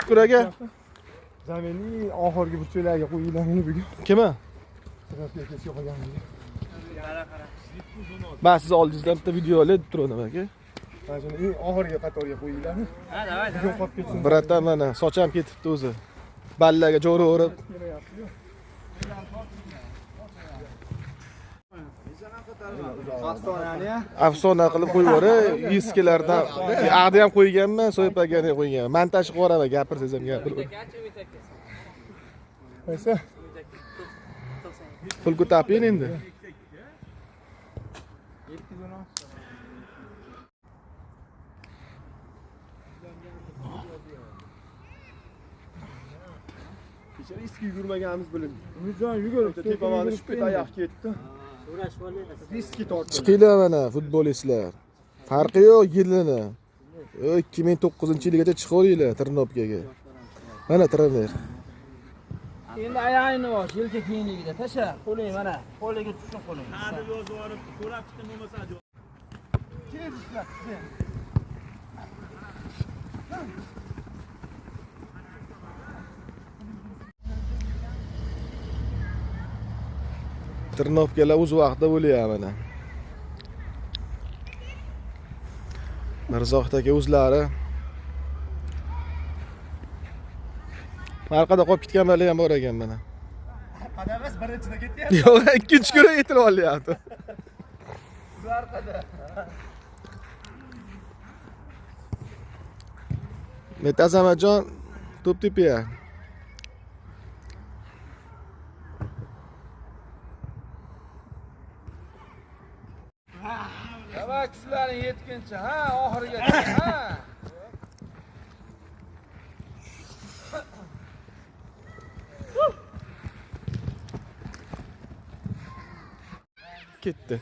Shukr aka. Zaminning oxirgi burchaklarga qo'yilganini bugun. Kimmi? Tarafga ketishga qolganini. Men siz oldingizdan bitta video olib turdim aka. Mana shuni eng oxirgi qatorga qo'yinglarmi? Ha, davay. Bugun qolib ketsin. Biratan mana socham ketibdi o'zi. Ballaga jo'ri o'rib. Afsona qilib qo'yibore, viskilardan aqda ham qo'yganman, so'ypagani qo'yganman. Montaj qilib yuboraman, gapirsangiz ham gapirib. Qaysi? Pul ko'taping endi. Kecha eski yugurmaganimiz bilindi. Umidjon yugurib, tepamani shu pet oyoq ketdi. Riski tortdi. Chiqinglar mana futbolistlar. Farqi yo'q yilini. 2009-yilgacha chiqaveringlar Tirnobkaga. Mana trener. Endi ayog'ingni bosh, yelka kiyimligida tasha, qo'ling mana, qo'liga tushsin qo'ling. Hadi yozib olib, so'rab chiqdim bo'lmasa ajoyib. Kelishlar, sen. Tirnobkalar o'z vaqtida bo'lyapti mana. Mirzoxdagi o'zlari. Orqada qolib ketgan bola ham bor ekan mana. Adamas birinchida ketyapti. Yo'q, ikkinchi kura yetilib olyapti. Orqada. Metazamajon to'p tepiya. Davay kuchlaring yetguncha, ha, oxirigacha, ha. Ketdi.